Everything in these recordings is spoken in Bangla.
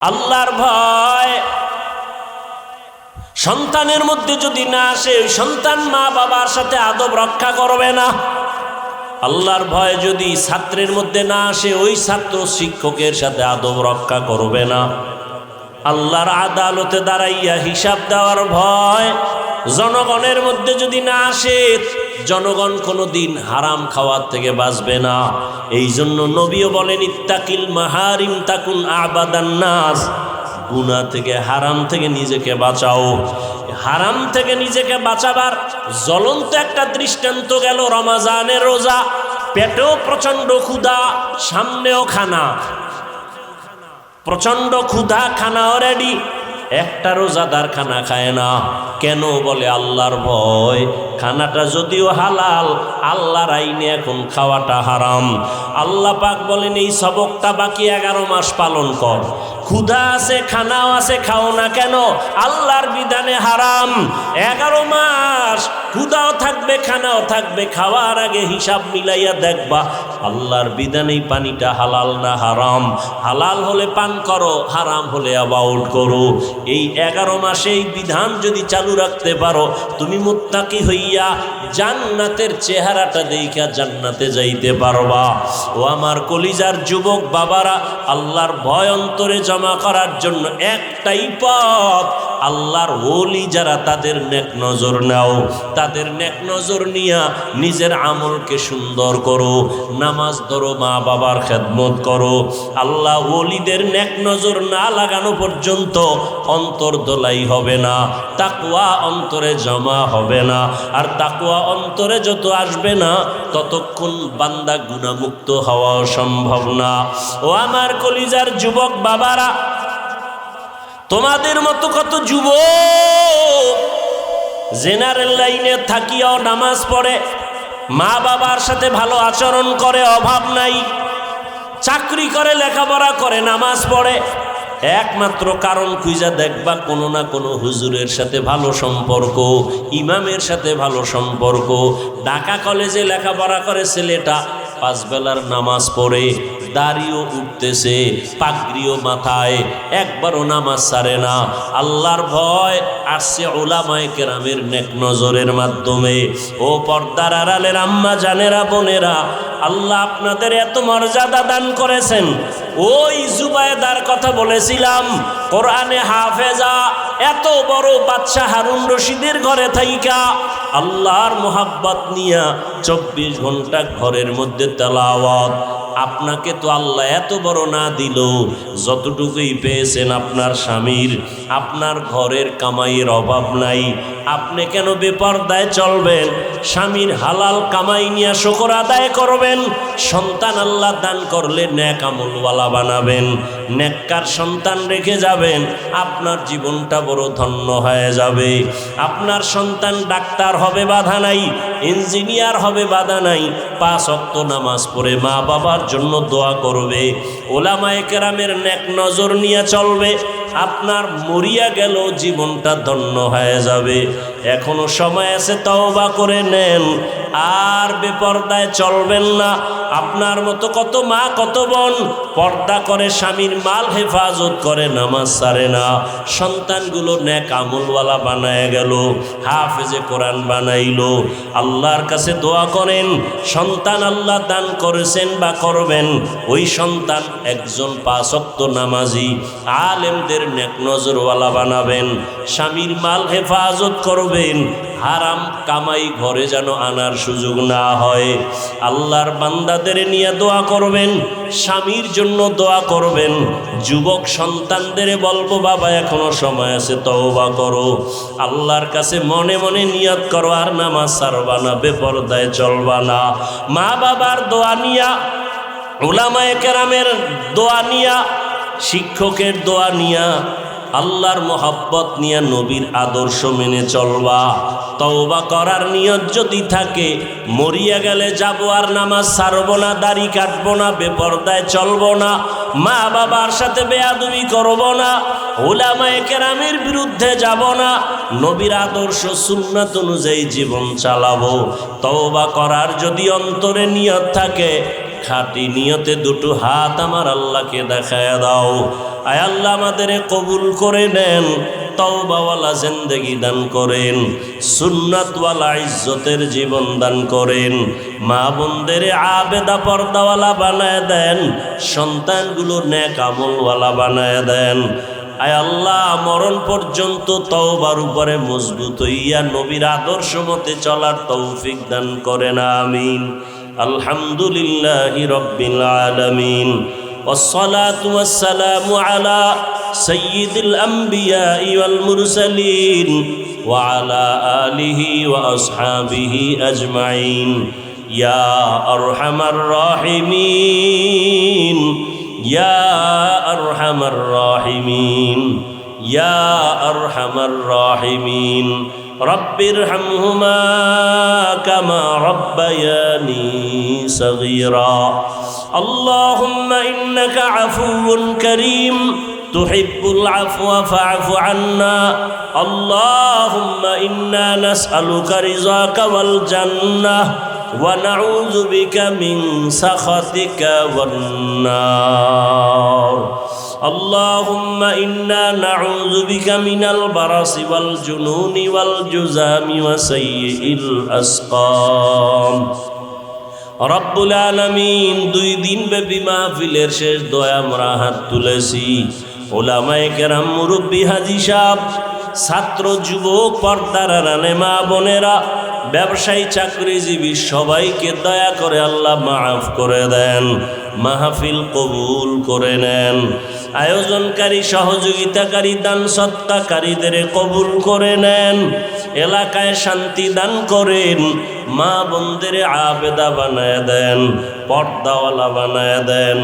আল্লাহর ভয় সন্তানের মধ্যে যদি না আসে, ওই সন্তান মা বাবার সাথে আদব রক্ষা করবে না। আল্লাহর ভয় যদি ছাত্রের মধ্যে না আসে, ওই ছাত্র শিক্ষকের সাথে আদব রক্ষা করবে না। আল্লাহর আদালতে দাঁড়াইয়া হিসাব দেওয়ার ভয় জনগণের মধ্যে যদি না আসে, জনগণ কোনোদিন হারাম খাওয়ার থেকে বাঁচবে না। এই জন্য নবীও বলেন, ইত্তাকিল মাহারিম তাকুন আবাদান নাস। গুনাহ থেকে, হারাম থেকে নিজেকে বাঁচাও। হারাম থেকে নিজেকে বাঁচাবার জ্বলন্ত একটা দৃষ্টান্ত গেল রমজানের রোজা। পেটেও প্রচণ্ড ক্ষুধা, সামনেও খানা, প্রচণ্ড ক্ষুধা, খানাও রেডি। একটা রোজাদার খানা খায় না কেন? বলে আল্লাহর ভয়। খানাটা যদিও হালাল, আল্লাহর আইনে এখন খাওয়াটা হারাম। আল্লাহ পাক বলেন, এই সবকটা বাকি 11 মাস পালন কর। ক্ষুধা আছে, খানাও আছে, খাও না কেন? আল্লাহর বিধানে হারাম। 11 মাস ক্ষুধাও থাকবে, খানাও থাকবে। খাওয়ার আগে হিসাব মিলাইয়া দেখবা আল্লাহর বিধানে পানিটা হালাল না হারাম। হালাল হলে পান করো, হারাম হলে অ্যাবাউট করো। এই 11 মাসে এই বিধান যদি চালু রাখতে পারো, তুমি মুত্তাকি হইয়া জান্নাতের চেহারাটা দেইখা জান্নাতে যাইতে পারবা। ও আমার কলিজার যুবক বাবারা, আল্লাহর ভয় অন্তরে জমা করার জন্য একটাই পথ। আল্লাহর ওলি যারা, তাদের নেক নজর নাও। তাদের নেক নজর নিয়া নিজের আমলকে সুন্দর করো। নামাজ ধরো, মা বাবার খেদমত করো। আল্লাহ ওলিদের নেক নজর না লাগানো পর্যন্ত অন্তর দোলাই হবে না, তাকওয়া অন্তরে জমা হবে না। আর তাকওয়া অন্তরে যত আসবে না, ততক্ষণ বান্দা গুনাহমুক্ত হওয়া সম্ভব না। ও আমার কলিজার যুবক বাবারা, তোমাদের মতো কত যুবক জেনারেল লাইনে থাকিয়াও নামাজ পড়ে, মা বাবার সাথে ভালো আচরণ করে, অভাব নাই, চাকরি করে, লেখাপড়া করে, নামাজ পড়ে। একমাত্র কারণ খুঁজা দেখবা, কোনো না কোনো হুজুরের সাথে ভালো সম্পর্ক, ইমামের সাথে ভালো সম্পর্ক। ঢাকা কলেজে লেখাপড়া করে ছেলেটা, 5 বেলার নামাজ পড়ে, দাড়িও উঠতেছে, পাগড়িও মাথায়, একবারও নামাজ ছাড়ে না। আল্লাহর ভয় আসছে উলামায়ে কেরামের নেক নজরের মাধ্যমে। ও পর্দার আড়ালের আম্মা জানেরা, বোনেরা, আল্লাহ আপনাদের এত মর্যাদা দান করেছেন। ওই জুবায়দার কথা বলেছিলাম, কোরআনে হাফেজা, এত বড় বাদশা হারুন রশিদের ঘরে থাইকা আল্লাহর মোহাব্বত নিয়া 24 ঘন্টা ঘরের মধ্যে তেলাওয়াত। আপনাকে তো আল্লাহ এত বড় না দিল, যতটুকুই পেয়েছেন আপনার স্বামীর, আপনার ঘরের কামাইয়ের অভাব নাই। আপনি কেন বেপরদায় চলবেন? স্বামীর হালাল কামাই নিয়ে শুকর আদায় করবেন। সন্তান আল্লাহ দান করলে নেক আমলওয়ালা বানাবেন, নেককার সন্তান রেখে যাবেন, আপনার জীবনটা বড় ধন্য হয়ে যাবে। আপনার সন্তান ডাক্তার হবে, বাধা নাই, ইঞ্জিনিয়ার হবে, বাধা নাই, 5 ওয়াক্ত নামাজ পড়ে মা বাবার জন্য দোয়া করবে, ওলামায়ে কেরামের নেক নজর নিয়ে চলবে। আপনার মরিয়া গেল জীবনটা ধন্য হয়ে যাবে। এখনো সময় আছে, তওবা করে নেন, আর বেপরদায় চলবেন না। আপনার মতো কত মা, কত বোন পর্দা করে, স্বামীর মাল হেফাজত করে, নামাজ ছাড়ে না। সন্তানগুলো নেক আমলওয়ালা বানায় গেল, হাফেজে কোরআন বানাইলো। আল্লাহর কাছে দোয়া করেন, সন্তান আল্লাহ দান করেছেন বা করবেন, ওই সন্তান একজন 5 ওয়াক্ত নামাজি, আলেমদের নেক নজরওয়ালা বানাবেন। স্বামীর মাল হেফাজত করবেন, হারাম কামাই ঘরে যেন আনার সুযোগ না হয়। আল্লাহর বান্দাদের নিয়ে দোয়া করবেন, স্বামীর জন্য দোয়া করবেন। যুবক সন্তানদের বলবো, বাবা এখনো সময় আছে, তওবা করো, আল্লাহর কাছে মনে মনে নিয়ত করো, আর নামাজ ছাড়বা না, বেপরদায় চলবা না। মা বাবার দোয়া নিয়া, উলামায়ে কেরামের দোয়া নিয়া, শিক্ষকের দোয়া নিয়া, আল্লাহর মোহাব্বত নিয়ে, নবীর আদর্শ মেনে চলবা। তওবা করার নিয়ত যদি থাকে, মরিয়া গেলে যাবো, আর নামাজ ছাড়বো না, দাড়ি কাটবো না, বেপরদায় চলবো না, মা বাবার সাথে বেয়াদবি করবো না, উলামায়ে কেরামের বিরুদ্ধে যাব না, নবীর আদর্শ সুন্নাত অনুযায়ী জীবন চালাবো। তওবা করার যদি অন্তরে নিয়ত থাকে, খাঁটি নিয়তে 2 হাত আমার আল্লাহকে দেখায়া দাও। আয় আল্লাহ আমাদের কবুল করে নেন, তওবাওয়ালা জিন্দেগি দান করেন, সুন্নাতওয়ালা ইজ্জতের জীবন দান করেন, মা বোনদের আবেদা পর্দাওয়ালা বানায় দেন, সন্তানগুলো নেক আমলওয়ালা বানায় দেন। আয় আল্লাহ মরণ পর্যন্ত তওবার উপরে মজবুত হইয়া নবীর আদর্শ মতে চলার তৌফিক দান করেন, আমিন। আলহামদুলিল্লাহি রাব্বিল আলামিন, والصلاة والسلام على سيد الأنبياء والمرسلين وعلى آله وأصحابه أجمعين يا أرحم الراحمين يا أرحم الراحمين يا أرحم الراحمين رب ارحمهما كما ربياني صغيرا اللهم إنك عفو كريم تحب العفو فاعف عنا اللهم إنا نسألك رضاك والجنة ونعوذ بك من سخطك والنار اللهم إنا نعوذ بك من البرص والجنون والجذام وسيء الأسقام রব্বুল আলামিন, 2 দিন ব্যাপী মাহফিলের শেষ দোয়া আমরা হাত তুলেছি। ওলামায়ে কেরাম, মুরব্বী, হাজী সাহেব, ছাত্র, যুবক, পর্দার আড়ালে মা বোনেরা, ব্যবসায়ী, চাকরিজীবী সবাইকে দয়া করে আল্লাহ মাফ করে দেন, মাহফিল কবুল করে নেন। আয়োজনকারী, সহযোগিতাকারী, দান সৎকারীদের কবুল করে নেন। এলাকায় শান্তি দান করেন, মা বোনদের আবেদা বানায় দেন, পর্দাওয়ালা বানায় দেন,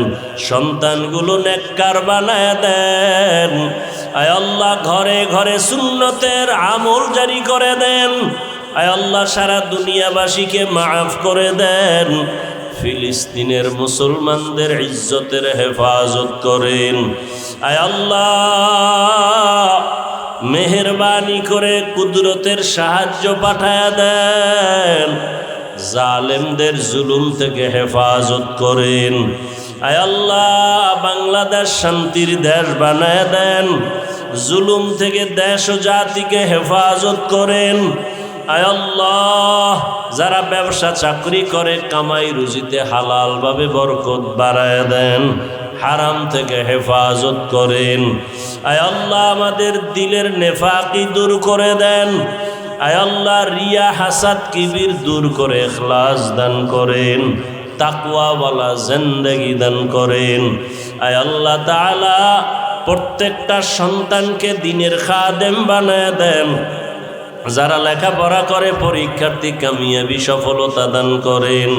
সন্তানগুলো নেককার বানায় দেন। আয় আল্লাহ ঘরে ঘরে সুন্নতের আমল জারি করে দেন। আয় আল্লাহ সারা দুনিয়াবাসীকে মাফ করে দেন। ফিলিস্তিনের মুসলমানদের ইজ্জতের হেফাজত করেন। আয় আল্লাহ মেহেরবানি করে কুদরতের সাহায্য পাঠায়া দেন, জালেমদের জুলুম থেকে হেফাজত করেন। আয় আল্লাহ বাংলাদেশ শান্তির দেশ বানায় দেন, জুলুম থেকে দেশ ও জাতিকে হেফাজত করেন। আয় আল্লাহ যারা ব্যবসা চাকরি করে কামাই রুজিতে হালালভাবে বরকত বাড়ায় দেন, হারাম থেকে হেফাজত করেন। আয় আল্লাহ আমাদের দিলের নেফাকি দূর করে দেন। আয় আল্লাহ রিয়া, হাসাদ, কিবির দূর করে ইখলাস দান করেন, তাকওয়াওয়ালা জিন্দেগি দান করেন। আয় আল্লাহ তাআলা প্রত্যেকটা সন্তানকে দ্বীনের খাদেম বানায় দেন। যারা লেখাপড়া করে পরীক্ষার্থী কামিয়াবি সফলতা দান করেন।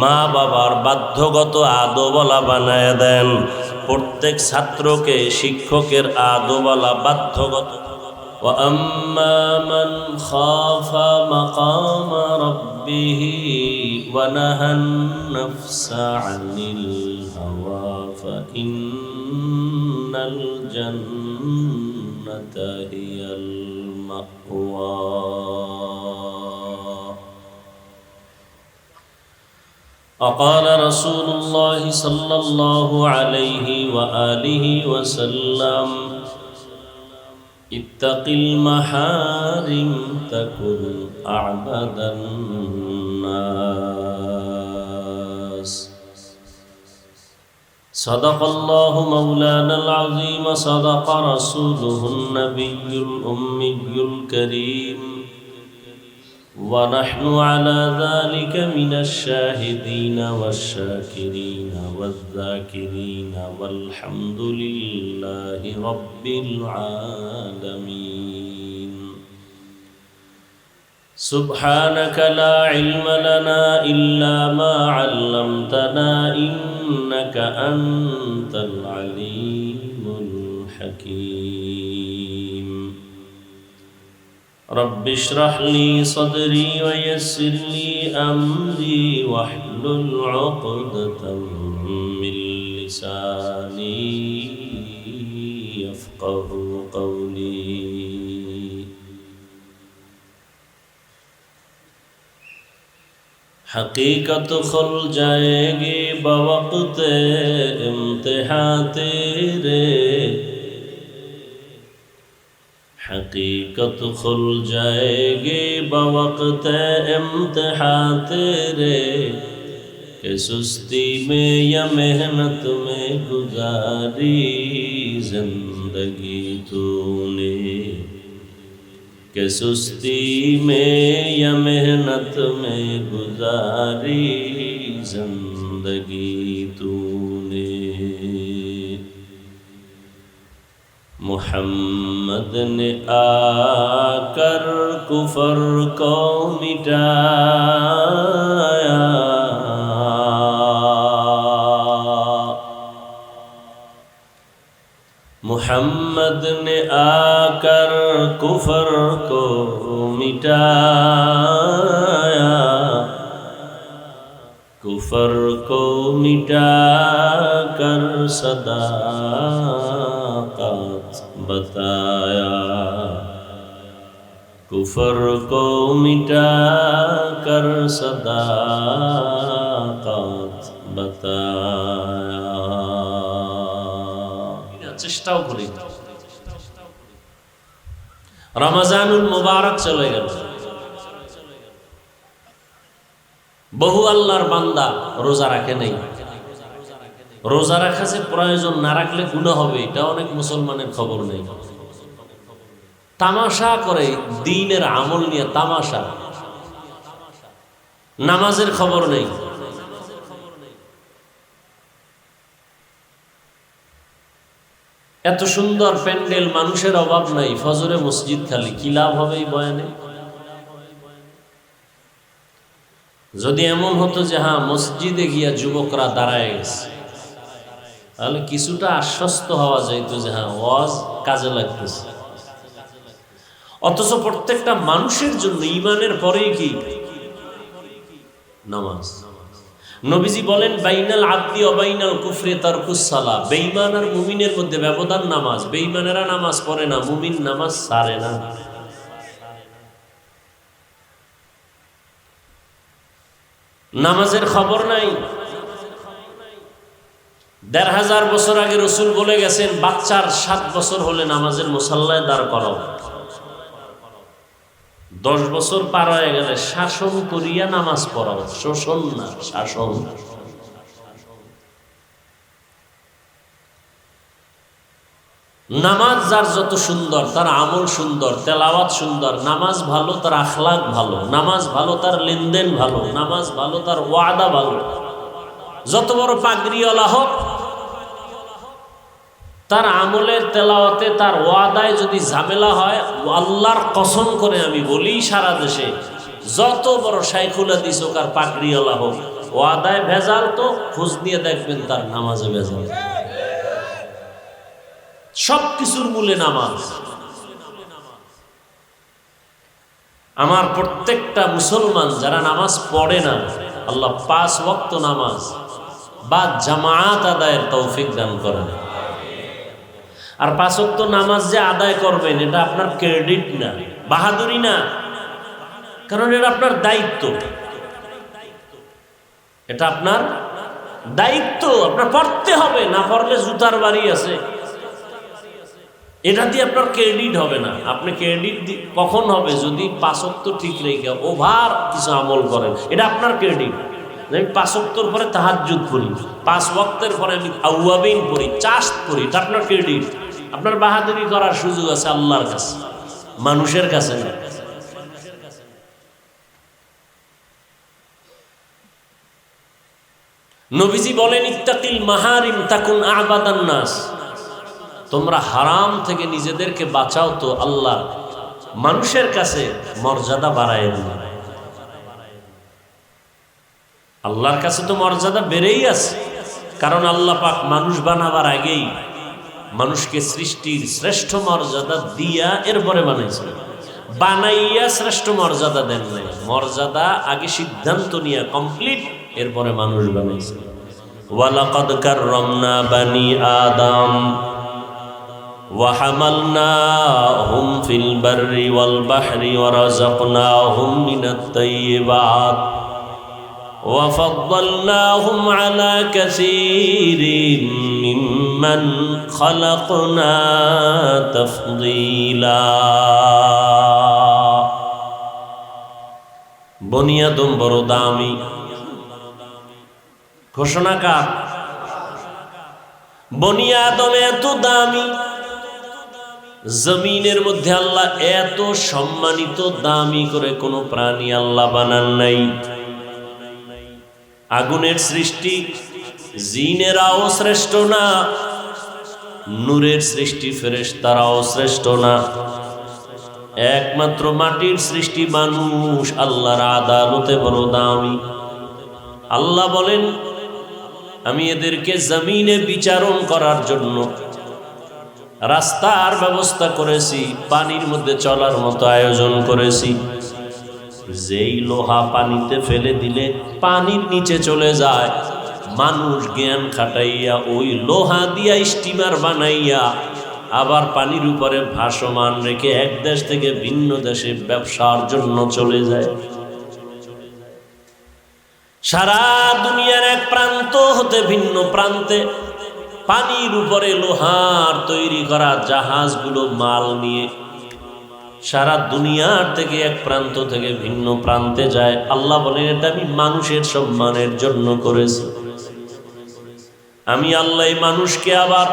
মা বাবার বাধ্যগত আদবওয়ালা বানায় দেন। প্রত্যেক ছাত্রকে শিক্ষকের আদবওয়ালা বাধ্যগত। وأما من خاف مقام ربه ونهى النفس عن الهوى فإن الجنة هي المأوى وقال رسول الله صلى الله عليه وآله وسلم اتق المحارم تكن أعبد الناس صدق الله مولانا العظيم صدق رسوله النبي الأمي الكريم ونحن على ذلك من الشاهدين والشاكرين والذاكرين والحمد لله رب العالمين سبحانك لا علم لنا إلا ما علمتنا إنك أنت العليم الحكيم رب اشرح لي صدري ويسر لي أمري واحلل عقدة من لساني يفقه قولي हकीकत खुल जाएगी बवक्त इम्तिहान तेरे, हकीकत खुल जाएगी बवक्त इम्तिहान तेरे, कि सुस्ती में या मेहनत में गुजारी जिंदगी तूने, कि सुस्ती में या मेहनत में गुजारी जिंदगी तूने। मुहम्मद ने आकर कुफर को मिटाया, मुहम्मद ने आकर कुफर को मिटाया, कुफर को मिटाकर सदाकत बताया, कुफर को मिटाकर सदाकत बताया। চেষ্টাও করি। রমজানুল মুবারক চলে গেল, বহু আল্লাহর বান্দা রোজা রাখে নাই। রোজা রাখা যে প্রয়োজন, না রাখলে গুনাহ হবে, এটা অনেক মুসলমানের খবর নেই। তামাশা করে, দ্বীনের আমল নিয়ে তামাশা, নামাজের খবর নেই। এত সুন্দর প্যান্ডেল, মানুষের অভাব নাই, ফজরে মসজিদ খালি, কি লাভ হবে এই বয়ানে? যদি এমন হতো যে হ্যাঁ মসজিদে গিয়া যুবকরা দাঁড়ায় গেছে, তাহলে কিছুটা আশ্বস্ত হওয়া যাইতো যে হ্যাঁ ওয়াজ কাজে লাগতেছে। অথচ প্রত্যেকটা মানুষের জন্য ঈমানের পরেই কি নামাজ। নবীজি বলেন বাইনাল আবদি ওয়া বাইনাল কুফরি তারকুস সালাহ, বেঈমান আর মুমিনের মধ্যে ব্যবধান নামাজ। বেঈমানেরা নামাজ পড়ে না, মুমিন নামাজ ছাড়ে না। নামাজের খবর নাই। ১৫০০ বছর আগে রাসূল বলে গেছেন বাচ্চার ৭ বছর হলে নামাজের মুসাল্লায় দাঁড় করাও। ১০ বছর পার হয়ে গেলে শাসন করিয়া নামাজ পড়াও, শোষণ না, শাসন। নামাজ যার যত সুন্দর তার আমল সুন্দর, তেলাওয়াত সুন্দর। নামাজ ভালো তার আখলাক ভালো, নামাজ ভালো তার লেনদেন ভালো, নামাজ ভালো তার ওয়াদা ভালো। যত বড় পাগড়িওয়ালা হোক, তার আমলের তেলাওয়াতে তার ওয়াদায় যদি ঝামেলা হয়, আল্লাহর কসম করে আমি বলি সারা দেশে যত বড় শাইখুল হাদিস হোক আর পাগড়িওয়ালা হোক, ওয়াদায় ভেজাল তো খোঁজ নিয়ে দেখবেন তার নামাজে ভেজাল। সব কিছুর মূলে নামাজ। আমার প্রত্যেকটা মুসলমান যারা নামাজ পড়ে না, আল্লাহ 5 ওয়াক্ত নামাজ বা জামায়াত আদায়ের তৌফিক দান করেন। আর 5 ওয়াক্ত নামাজ যে আদায় করবেন, এটা আপনার ক্রেডিট না, বাহাদুরি না, কারণ এটা আপনার দায়িত্ব। এটা আপনার দায়িত্ব, আপনার পড়তে হবে, না পড়লে জুতার বাড়ি আছে। এটা দিয়ে আপনার ক্রেডিট হবে না। আপনি ক্রেডিট কখন হবে? যদি 5 ওয়াক্ত ঠিক রেখে ওভার কিছু আমল করেন, এটা আপনার ক্রেডিট। আমি 5 ওয়াক্তর পরে তাহাজ্জুদ পড়ি, 5 ওয়াক্তের পরে আমি আউয়াবিন পড়ি, চাষ্ট পড়ি, এটা আপনার ক্রেডিট। আপনার বাহাদুরি করার সুযোগ আছে আল্লাহর কাছে, মানুষের কাছে না। নবীজি বলেন ইত্তাকিল মাহারিম তাকুন আবাদান নাস, তোমরা হারাম থেকে নিজেদেরকে বাঁচাও তো আল্লাহ মানুষের কাছে মর্যাদা বাড়ায় দিবে। আল্লাহর কাছে তো মর্যাদা বেড়েই আছে, কারণ আল্লাহ পাক মানুষ বানাবার আগেই মানুষকে সৃষ্টির শ্রেষ্ঠ মর্যাদা দিয়া এরপরে বানাইছে। বানাইয়া শ্রেষ্ঠ মর্যাদা দেন নাই, মর্যাদা আগে সিদ্ধান্ত নিয়ে কমপ্লিট, এরপরে মানুষ বানাইছে। ওয়ালাকাদ কাররামনা বানি আদম ওয়া হামালনাহুম ফিল বাররি ওয়াল বাহরি ওয়া রাযাকনাহুম মিনাত তাইয়্যিবাত وفضلناهم على كثير ممن خلقنا تفضيلا বনি আদম বড় দামি। ঘোষণা কার? বনি আদম এত দামি, জমিনের মধ্যে আল্লাহ এত সম্মানিত দামি করে কোনো প্রাণী আল্লাহ বানান নাই। আগুনের সৃষ্টি জিনেরাও শ্রেষ্ঠ না, নূরের সৃষ্টি ফেরেশতারাও শ্রেষ্ঠ না, একমাত্র মাটির সৃষ্টি মানুষ আল্লাহর আদালতে বড় দামি। আল্লাহ বলেন, আমি এদেরকে জমিনে বিচারণ করার জন্য রাস্তার ব্যবস্থা করেছি, পানির মধ্যে চলার মতো আয়োজন করেছি। যেই লোহা পানিতে ফেলে দিলে পানির নিচে চলে যায়, মানুষ জ্ঞান খাটাইয়া ওই লোহা দিয়া স্টিমার বানাইয়া আবার পানির উপরে ভাসমান রেখে এক দেশ থেকে ভিন্ন দেশে ব্যবসার জন্য চলে যায়। সারা দুনিয়ার এক প্রান্ত হতে ভিন্ন প্রান্তে পানির উপরে লোহার তৈরি করা জাহাজগুলো মাল নিয়ে সারা দুনিয়ার থেকে এক প্রান্ত থেকে ভিন্ন প্রান্তে যায়। আল্লাহ বলেন, এটা আমি মানুষের সম্মানের জন্য করেছি। আমি আল্লাহ মানুষকে আবার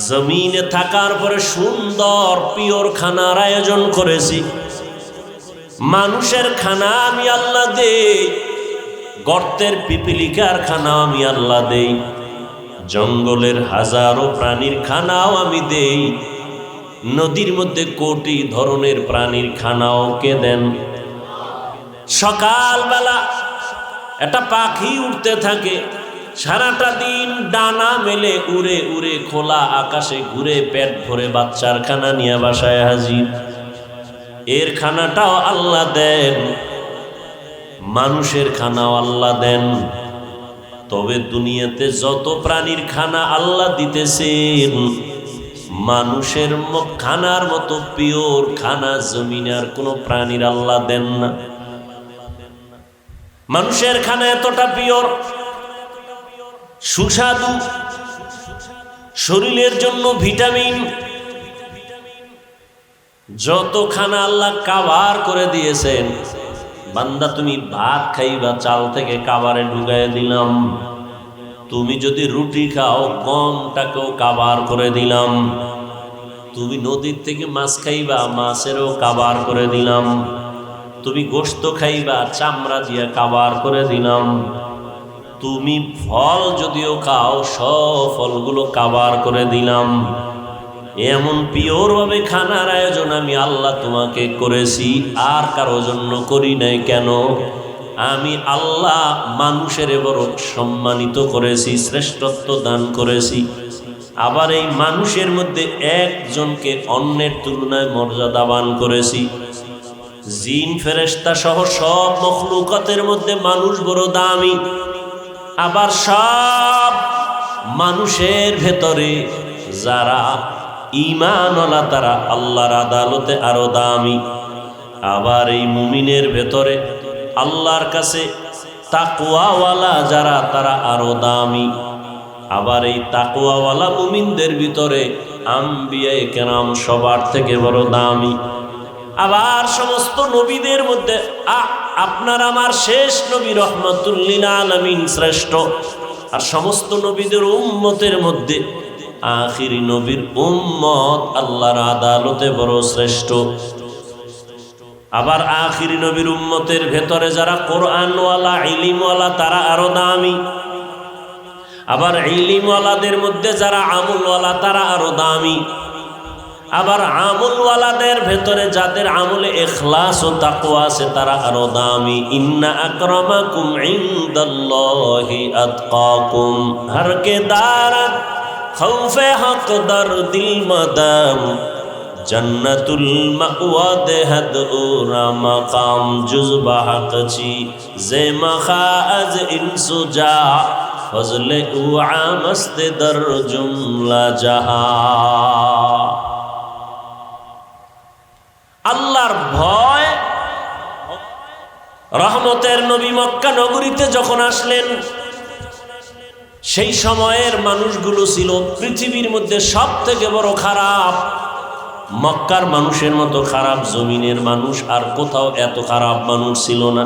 জমিনে থাকার পরে সুন্দর পিওর খানার আয়োজন করেছি। মানুষের খানা আমি আল্লাহ দেই, গর্তের পিপিলিকার খানা আমি আল্লাহ দেই, জঙ্গলের হাজারো প্রাণীর খানাও আমি দেই, নদীর মধ্যে কোটি ধরনের প্রাণীর খানাও কে দেন। সকালবেলা একটা পাখি উঠতে থাকে, সারাটা দিন ডানা মেলে উড়ে উড়ে খোলা আকাশে ঘুরে পেট ভরে বাচ্চার খানা নিয়ে বাসায় হাজির। এর খানাটাও আল্লাহ দেন, মানুষের খানাও আল্লাহ দেন। তবে দুনিয়াতে যত প্রাণীর খানা আল্লাহ দিতেছেন, মানুষের খানার মতো পিওর খানা জমিনে আর কোনো প্রাণীর আল্লাহ দেন না। মানুষের খানা এতটা পিওর, সুস্বাদু, শরীরের জন্য ভিটামিন, যত খানা আল্লাহ কাভার করে দিয়েছেন। বান্দা তুমি ভাত খাইবা, চাল থেকে কাভারে ঢুকাই দিলাম। তুমি যদি রুটি খাও, গমটাকেও কাভার করে দিলাম। তুমি নদীর থেকে মাছ খাইবা, মাছেরও কাভার করে দিলাম। তুমি গোশত খাইবা, চামড়া দিয়ে কাভার করে দিলাম। তুমি ফল যদিও খাও, সব ফলগুলো কাভার করে দিলাম। এমন পিওর ভাবে খানার আয়োজন আমি আল্লাহ তোমাকে করেছি, আর কারো জন্য করি নাই। কেন? আমি আল্লাহ মানুষের বড় সম্মানিত করেছি, শ্রেষ্ঠত্ব দান করেছি। আবার এই মানুষের মধ্যে একজনকে অন্যের তুলনায় মর্যাদাবান করেছি। জিন ফেরেশতা সহ সব মখলুকাতের মধ্যে মানুষ বড় দামি। আবার সব মানুষের ভেতরে যারা ঈমানওয়ালা তারা আল্লাহর আদালতে আরো দামি। আবার এই মুমিনের ভেতরে আল্লাহর কাছে তাকওয়াওয়ালা যারা তারা আরো দামি। আবার এই তাকওয়াওয়ালা মুমিনদের ভিতরে আম্বিয়ায়ে কেরাম সবার থেকে বড় দামি। আবার সমস্ত নবীদের মধ্যে আপনার আমার শেষ নবী রহমাতুল লিল আলামিন শ্রেষ্ঠ। আর সমস্ত নবীদের উম্মতের মধ্যে আখিরি নবীর উম্মত আল্লাহর আদালতে বড় শ্রেষ্ঠ। আবার আখিরি নবীর উম্মতের ভেতরে যারা কোরআনওয়ালা, ইলমওয়ালা তারা আরো দামি। আবার ইলমওয়ালাদের মধ্যে যারা আমলওয়ালা তারা আরো দামি। আবার আমলওয়ালাদের ভেতরে যাদের আমলে ইখলাস ও তাকওয়া আছে তারা আরো দামি। ইন্না আকরামাকুম ইনদাল্লাহি আতকাকুম, হর কে দারাত খৌফে হক দর দিল মাদাম, জন্নতুল মাওয়া দেহদ ওরা মাকাম জুজবা হকচি জে মখাজ ইনসুজা ফজলে উ আমস্ত দর জুমলা জাহা। আল্লাহর ভয়, রহমত রহমতের নবী মক্কা নগরীতে যখন আসলেন, সেই সময়ের মানুষগুলো ছিল পৃথিবীর মধ্যে সব থেকে বড় খারাপ। মক্কার মানুষের মতো খারাপ জমিনের মানুষ আর কোথাও এত খারাপ মানুষ ছিল না।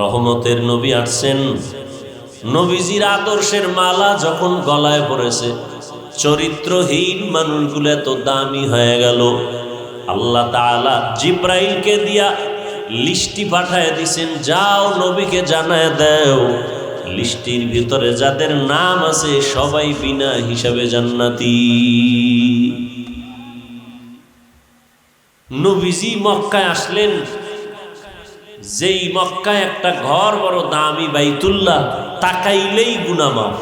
রহমতের নবী আসছেন, নবীজির আদর্শের মালা যখন গলায় পড়েছে, চরিত্রহীন মানুষগুলো এত দামি হয়ে গেল। আল্লাহ তাআলা জিব্রাইলকে দিয়া লিস্টি পাঠায় দিছেন, যাও নবীকে জানায় দাও লিস্টির ভিতরে যাদের নাম আছে সবাই বিনা হিসাবে জান্নাতি। নবীজি মক্কায় আসলেন, যেই মক্কায় একটা ঘর বড় দামি বাইতুল্লাহ, তাকাইলেই গুনাহ মাফ।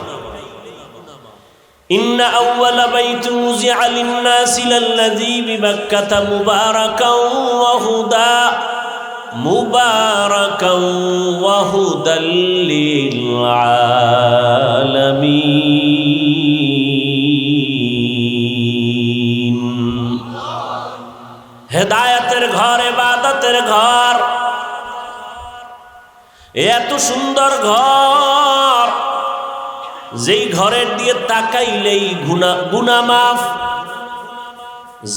ইন্না আউওয়ালা বাইতুন মুযিআ লিন-নাসি লাল্লাযী বিবাক্কাতা মুবারাকাও ওয়া হুদা মুবারাকাও ওয়া হুদাল লিল আলামিন। হেদায়েতের ঘর, ইবাদতের ঘর, এত সুন্দর ঘর, যেই ঘরের দিয়ে তাকাইলেই গুনাহ মাফ।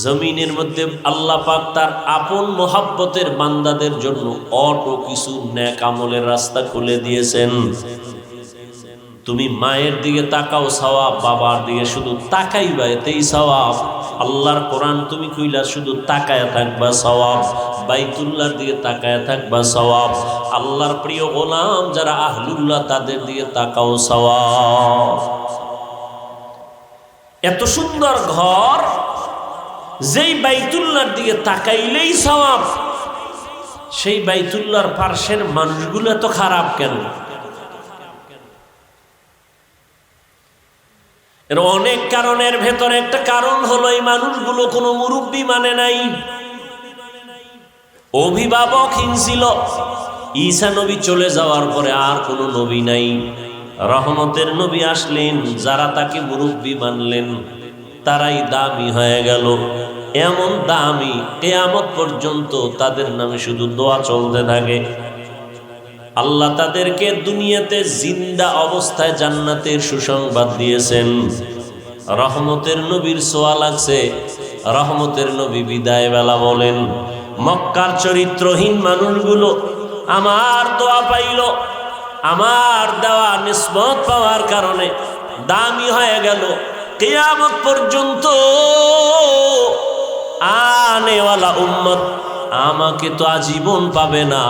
জমিনের মধ্যে আল্লাহ পাক তার আপন মোহাব্বতের বান্দাদের জন্য অটো কিছু নেক আমলের রাস্তা খুলে দিয়েছেন। তুমি মায়ের দিকে তাকাও সওয়াব, বাবার দিকে শুধু তাকাইবা এতেই সওয়াব। আল্লাহর কোরআন তুমি কইলা শুধু তাকায়া থাকবা সওয়াব, বাইতুল্লাহর দিকে তাকায়া থাকবা সওয়াব। আল্লাহর প্রিয় গোলাম যারা আহলুল্লাহ তাদের দিকে তাকাও সওয়াব। এত সুন্দর ঘর, যেই বাইতুল্লাহর দিকে তাকাইলেই সওয়াব, সেই বাইতুল্লাহর পার্শ্বের মানুষগুলো এত খারাপ কেন? এর অনেক কারণের ভেতরে একটা কারণ হলো এই মানুষগুলো কোনো মুরব্বী মানে নাই, অভিভাবকহীন ছিল। ঈসা নবী চলে যাওয়ার পরে আর কোনো নবী নাই। রহমতের নবী আসলেন, যারা তাকে মুরব্বী মানলেন তারাই দামি হয়ে গেল। এমন দামি কিয়ামত পর্যন্ত তাদের নামে শুধু দোয়া চলতে থাকে। আল্লাহ তাদেরকে দুনিয়াতে জিন্দা অবস্থায় জান্নাতের সুসংবাদ দিয়েছেন। রহমতের নবীর ছোঁয়া লাগছে, রহমতের নবী বিদায় বেলা বলেন, মক্কার চরিত্রহীন মানুষগুলো আমার দোয়া পাইল, আমার দেওয়া নিসবত পাওয়ার কারণে দামি হয়ে গেল। কিয়ামত পর্যন্ত আনেওয়ালা উম্মত আমাকে তো আজীবন পাবে না।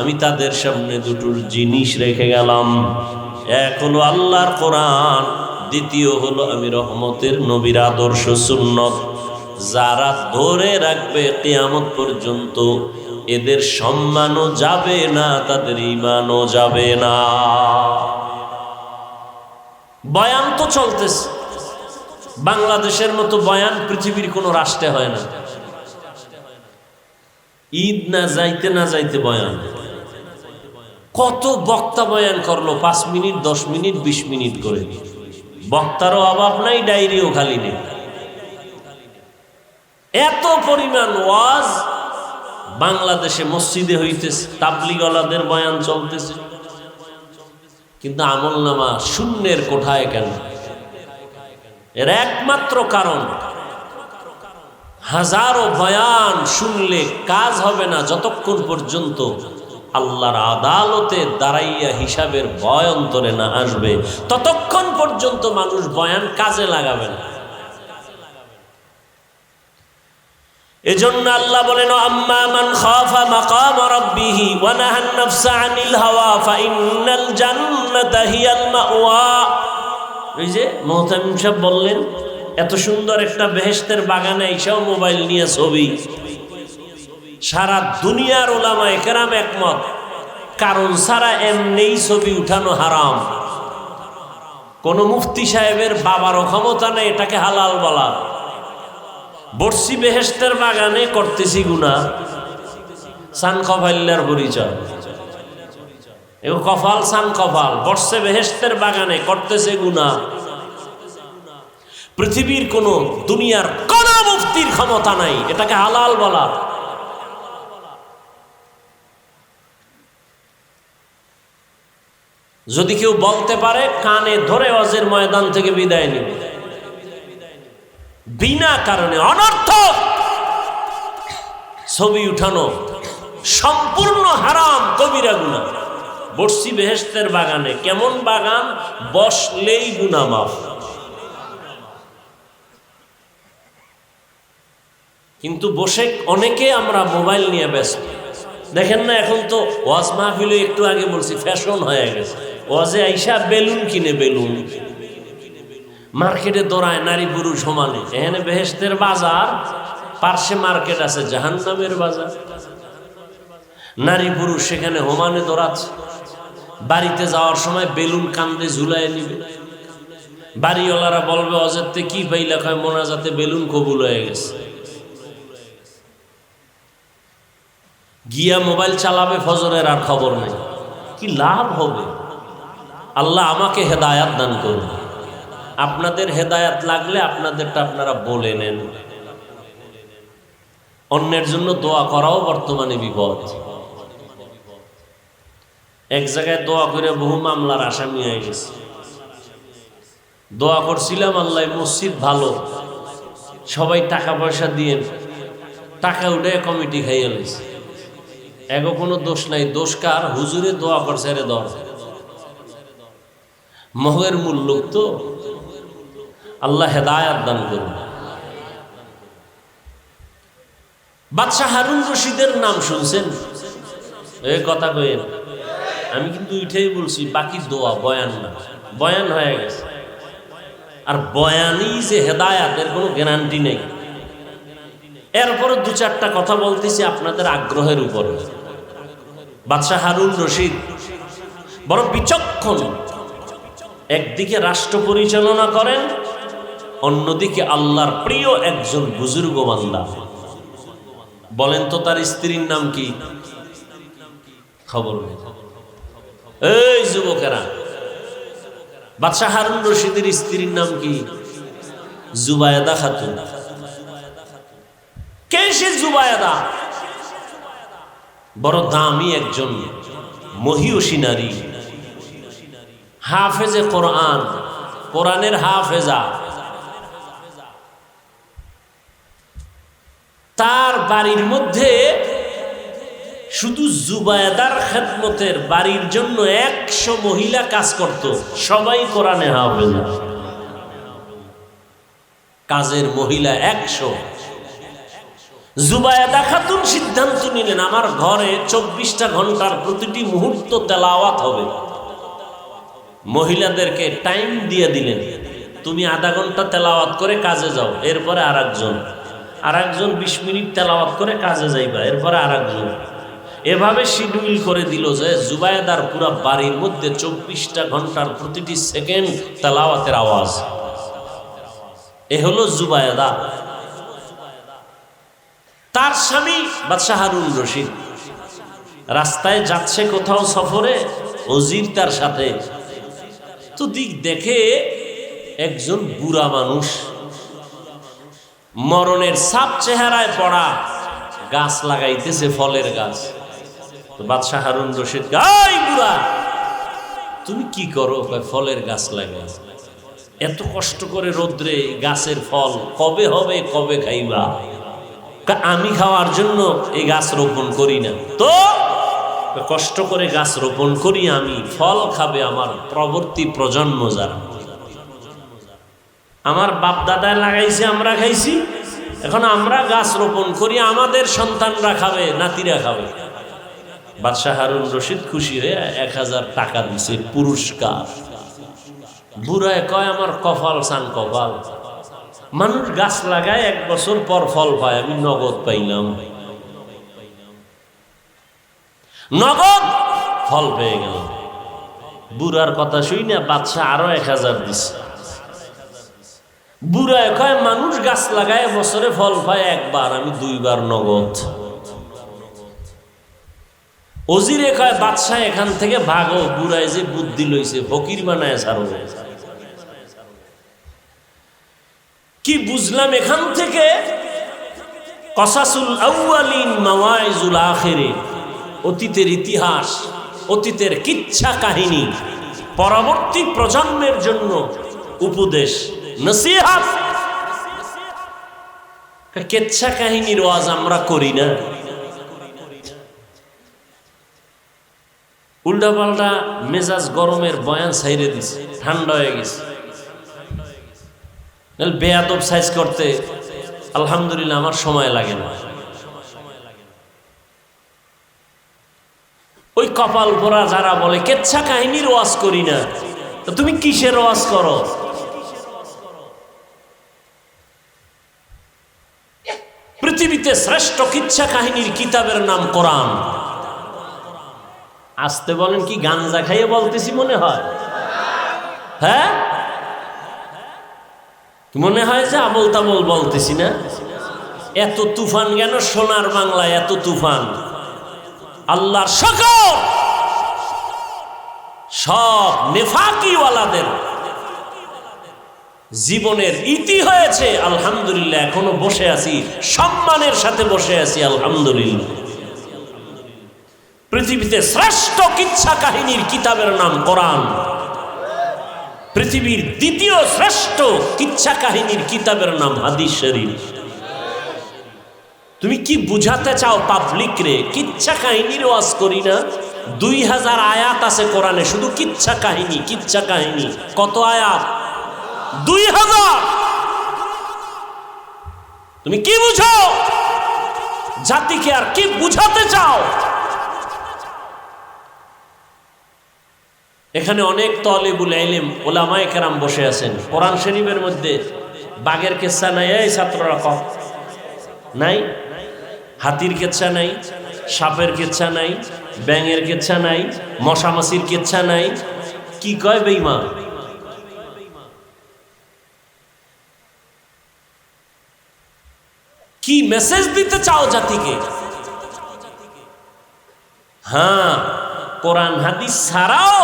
আমি তাদের সামনে দুটোর জিনিস রেখে গেলাম, এক হলো আল্লাহর কোরআন, দ্বিতীয় হলো আমি রহমতের নবীর আদর্শ সুন্নত। যারা ধরে রাখবে কিয়ামত পর্যন্ত, এদের সম্মানও যাবে না, তাদের ঈমানও যাবে না। বয়ান তো চলতেছে, বাংলাদেশের মতো বয়ান পৃথিবীর কোনো রাষ্ট্রে হয় না। ঈদ না যাইতে না যাইতে বয়ান, কত বক্তা বয়ান করলো, 5 মিনিট 10 মিনিট 20 মিনিট করে। বক্তারও অভাব নাই, ডায়েরিও খালি নেই। এত পরিমাণ ওয়াজ বাংলাদেশে মসজিদে হইতেছে, তাবলিগওয়ালাদের বয়ান চলতেছে, কিন্তু আমলনামা শূন্যের কোঠায় কেন? এর একমাত্র কারণ, হাজারো বয়ান শুনলে কাজ হবে না যতক্ষণ পর্যন্ত আল্লাহর আদালতে দাঁড়াইয়া হিসাবের ভয় অন্তরে না আসবে, ততক্ষণ পর্যন্ত মানুষ বয়ান কাজে লাগাবে না। এজন্য আল্লাহ বলেন, আম্মা মান খাফা মাকাম রাব্বিহি ওয়া নাহান নাফসা আনিল হাওয়া ফাইন্নাল জান্নাতা হিয়াল মাওয়া। এই যে মুহতামিম সাহেব বললেন, এত সুন্দর একটা বেহেশতের বাগানে এসেও মোবাইল নিয়ে ছবি। সারা দুনিয়ার উলামায়ে কেরাম একমত, কারণ ছাড়া এমনিই ছবি উঠানো হারাম। কোন মুফতি সাহেবের বাবারও ক্ষমতা নেই এটাকে হালাল বলা। বর্ষি বেহেশতের বাগানে করতেছি গুনাহ, সান কফাইল্লার পরিচয়। এও কফাল সান কফাল, বর্ষে বেহেশতের বাগানে করতেছে গুনাহ। পৃথিবীর কোন দুনিয়ার কোন মুফতির ক্ষমতা নাই এটাকে হালাল বলা। যদি কেউ বলতে পারে কানে ধরে ওয়াজের ময়দান থেকে বিদায় নেবে, বিনা কারণে অনর্থক ছবি উঠানো সম্পূর্ণ হারাম, কবিরা গুনাহ। বসছি বেহেশতের বাগানে, কেমন বাগান, বসলেই গুনাহ মাফ। কিন্তু বসে অনেকে আমরা মোবাইল নিয়ে ব্যস্ত। দেখেন না, এখন তো ওয়াজ মাহফিলে একটু আগে বলছি ফ্যাশন হয়ে গেছে, ওয়াজে আইসা বেলুন কিনে, বেলুন মার্কেটে দৌড়ায় নারী পুরুষ সমানে। এখানে বেহেশতের বাজার, পার্শ্বে মার্কেট আছে জাহান্নামের বাজার। নারী পুরুষ সেখানে হোমানে দৌড়াচ্ছে। বাড়িতে যাওয়ার সময় বেলুন কান্দে ঝুলাই নিবে। বাড়িওয়ালারা বলবে অজেরতে কি পাইলা, কয় মোনাজাতে বেলুন কবুল হয়ে গেছে। গিয়া মোবাইল চালাবে ফজরের, আর খবর নেই। কি লাভ হবে? আল্লাহ আমাকে হেদায়াত দান করুন। আপনাদের হেদায়াত লাগলে আপনাদেরটা আপনারা বলে নেন। অন্যের জন্য দোয়া করাও বর্তমানে বিপদ। এক জায়গায় দোয়া করে বহু মামলার আসামি হয়ে গেছে। দোয়া করছিলাম আল্লাহ মসজিদ ভালো, সবাই টাকা পয়সা দিয়ে টাকা উঠে কমিটি খাইয়ে লইছে। এগো কোনো দোষ নাই, দোষ কার? হুজুরে দোয়া করছে রে দর মহের মূল লোক তো। আল্লাহ হেদায়াত দান করুন। বাদশাহ হারুন রশিদের নাম শুনছেন? এই কথা কইেন, আমি কিন্তু উঠেই বলছি, বাকি দোয়া, বয়ান না। বয়ান হয়ে গেছে, আর বয়ানই যে হেদায়াতের কোনো গ্যারান্টি নেই। এরপরে দু চারটা কথা বলতেছি আপনাদের আগ্রহের উপর। বাদশাহ হারুন রশিদ বড় বিচক্ষণ। একদিকে রাষ্ট্র পরিচালনা করেন, অন্যদিকে আল্লাহর প্রিয় একজন বুজুর্গ বান্দা। বলেন তো তার স্ত্রীর নাম কি? খবর নেই। এই যুবকেরা, বাদশাহ হারুন রশিদের স্ত্রীর নাম কি? জুবায়েদা খাতুন। কে সে জুবায়েদা? বড় দামি একজন মহিয়সী নারী, হাফেজে কোরআন, কোরআনের হাফেজা। তার বাড়ির মধ্যে শুধু জুবায়েদার খেদমতের বাড়ির জন্য 100 মহিলা কাজ করত, সবাই কোরআনে হাফেজা। কাজের মহিলা 100। জুবায়েদা খাতুন সিদ্ধান্ত নিলেন, আমার ঘরে 24টা ঘন্টার প্রতিটি মুহূর্ত তেলাওয়াত হবে। মহিলাদেরকে টাইম দিয়ে দিলেন, তুমি আধা ঘন্টা তেলাওয়াত করে কাজে যাও, এরপরে আরেকজন 20 মিনিট তেলাওয়াত করে কাজে যাইবা, এরপরে আরেকজন। এভাবে শিডিউল করে দিল যে জুবায়েদার পুরা বাড়ির মধ্যে 24টা ঘন্টার প্রতিটি সেকেন্ড তেলাওয়াতের আওয়াজ। এ হলো জুবায়েদা। তার স্বামী বাদশাহ হারুন রশিদ রাস্তায় যাচ্ছে কোথাও সফরে, ওজির তার সাথে। তো দিক দেখে একজন বুড়া মানুষ, মরণের সাপ চেহারায় পড়া, গাছ লাগাইতেছে, ফলের গাছ। তো বাদশাহ হারুন রশিদ, গাই বুড়া, তুমি কি করো? ফলের গাছ লাগাই। এত কষ্ট করে রোদ্রে গাছের ফল কবে হবে, কবে খাইবা? আমি খাওয়ার জন্য এই গাছ রোপণ করি না, তো কষ্ট করে গাছ রোপণ করি আমি, ফল খাবে আমার পরবর্তী প্রজন্ম যারা। আমার বাপ দাদায় লাগাইছে, আমরা খাইছি, এখন আমরা গাছ রোপণ করি, আমাদের সন্তানরা খাবে, নাতিরা খাবে। বাদশাহ হারুন রশিদ খুশি হয়ে 1000 টাকা দিছে পুরস্কার। বুড়ায় কয়, আমার কপাল সান কপাল, মানুষ গাছ লাগায় 1 বছর পর ফল পায়, আমি নগদ পাইলাম। নগদ ফল পেয়ে গেল। বুড়ার কথা শুই না, বাদশাহ আরো 1000 দিছে। বুড়ায় কয়, মানুষ গাছ লাগায় বছরে ফল পায় একবার, আমি 2 বার নগদ। ওজিরে কয়, বাদশাহ এখান থেকে ভাগো, বুড়ায় যে বুদ্ধি লইছে, ফকির বানায় ছাড়ো। কি বুঝলাম এখান থেকে? কসাসুল আউয়ালিন মাওয়াইজুল আখিরিন, অতীতের ইতিহাস, অতীতের কিচ্ছা কাহিনী পরবর্তী প্রজন্মের জন্য উপদেশ, নসিহত। কেচ্ছা কাহিনীর ওয়াজ আমরা করি না, উল্টা পাল্টা মেজাজ গরমের বয়ান ছাইরে দিছে, ঠান্ডা হয়ে গেছে। বেয়াদব সাইজ করতে আলহামদুলিল্লাহ আমার সময় লাগে না। ওই কপাল পোড়া যারা বলে কেচ্ছা কাহিনীর ওয়াজ করি না, তো তুমি কিসের ওয়াজ করো? পৃথিবীতে শ্রেষ্ঠ কিচ্ছা কাহিনীর কিতাবের নাম কোরআন। আসতে বলেন, কি গাঞ্জা খাইয়ে বলতেছি মনে হয়? হ্যাঁ, মনে হয় যে আমল তামল বলতেছি না? এত তুফান কেন সোনার বাংলায়? এত তুফান আল্লাহর শকর, সব নেফাকিওয়ালাদের জীবনের ইতি হয়েছে। আলহামদুলিল্লাহ, এখনো বসে আছি, সম্মানের সাথে বসে আছি, আলহামদুলিল্লাহ। পৃথিবীতে শ্রেষ্ঠ কিচ্ছা কাহিনীর কিতাবের নাম কোরআন। পৃথিবীর দ্বিতীয় শ্রেষ্ঠ কিচ্ছা কাহিনীর কিতাবের নাম হাদিস শরীফ। তুমি কি বুঝাতে চাও পাবলিক রে? কিচ্ছা কাহিনীর ওয়াজ করি না? 2000 আয়াত আছে কোরআনে, শুধু কিচ্ছা কাহিনী, কিচ্ছা কাহিনী। কত আয়াত? 2000। তুমি কি বুঝো? জাতিকে আর কি বুঝাতে চাও? এখানে অনেক তালিবুল ইলম উলামায়ে কেরাম বসে আছেন। কোরআন শরীফের মধ্যে বাঘের কেচ্ছা নাই? এই ছাত্ররা কম নাই? হাতির কেচ্ছা নাই, সাপের কেচ্ছা নাই, ব্যাঙের কেচ্ছা নাই, মশামাছির কেচ্ছা নাই? কি কয় বেঈমান? কি মেসেজ দিতে চাও জাতিকে? হ্যাঁ, কোরআন হাদিস ছাড়াও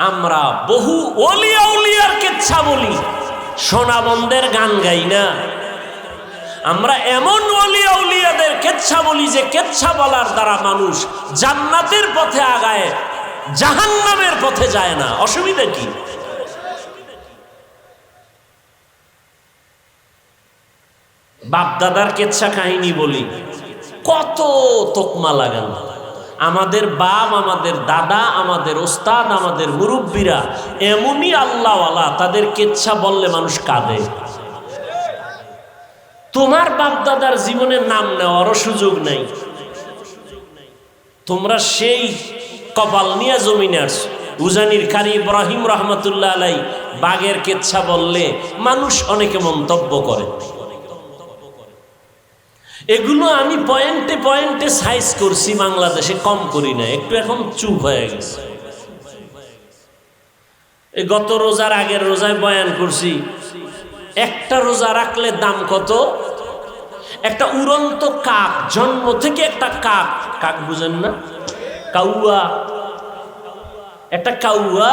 আমরা বহু ওলিয়া উলিয়ার কেচ্ছা বলি, সোনাবন্দের গান গাই না। আমরা এমন ওলিয়া উলিয়াদের কেচ্ছা বলি যে কেচ্ছা বলার দ্বারা মানুষ জান্নাতের পথে আগায়, জাহান্নামের পথে যায় না। অসুবিধা কি? বাপদাদার কেচ্ছা কাহিনী বলি, কত তোকমা লাগান। আমাদের বাপ, আমাদের দাদা, আমাদের ওস্তাদ, আমাদের মুরব্বীরা এমনই আল্লাহওয়ালা, তাদের কেচ্ছা বললে মানুষ কাঁদে। তোমার বাপ দাদার জীবনের নাম নেওয়ারও সুযোগ নাই। তোমরা সেই কপাল নিয়ে জমিনে আসছো। উজানির কারি ইব্রাহিম রহমতুল্লাহ আলাই বাঘের কেচ্ছা বললে মানুষ অনেকে মন্তব্য করে। এগুলো আমি পয়েন্টে পয়েন্টে সাইজ করছি, বাংলাদেশে কম করি না, একটু এখন চুপ হয়ে গেছে। এই গত রোজার আগের রোজায় বয়ান করছি, একটা রোজা রাখলে দাম কত? একটা উড়ন্ত কাক, জন্ম থেকে একটা কাক, কাক বুঝেন না? কাউয়া, একটা কাউয়া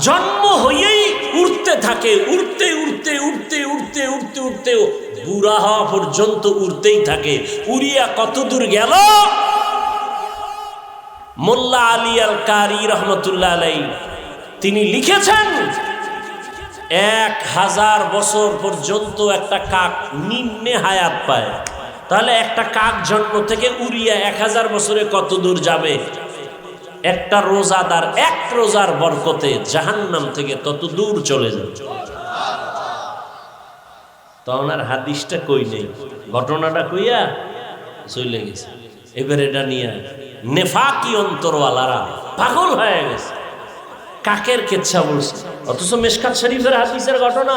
জন্ম হয়েই উড়তে থাকে, উড়তে উড়তে উড়তে উড়তে উড়তে উড়তে বুড়া হওয়া পর্যন্ত উড়তেই থাকে। উড়িয়া কত দূর গেল? মোল্লা আলী আল কারি রহমতুল্লাহ আলাই তিনি লিখেছেন 1000 বছর পর্যন্ত একটা কাক নিম্নে হায়াত পায়। তাহলে একটা কাক জন্ম থেকে উড়িয়া 1000 বছরে কত দূর যাবে? একটা রোজাদার এক রোজার বরকতে জাহান্নাম থেকে তত দূর চলে যাবে। তখন আর হাদিসটা কই নেই, ঘটনাটা কইয়া চলে গেছে। এবার এটা নিয়ে নেফাকি অন্তরওয়ালারা পাগল হয়ে গেছে, কাকের কেচ্ছা বলছে, অথচ মিশকাত শরীফের হাদিসের ঘটনা।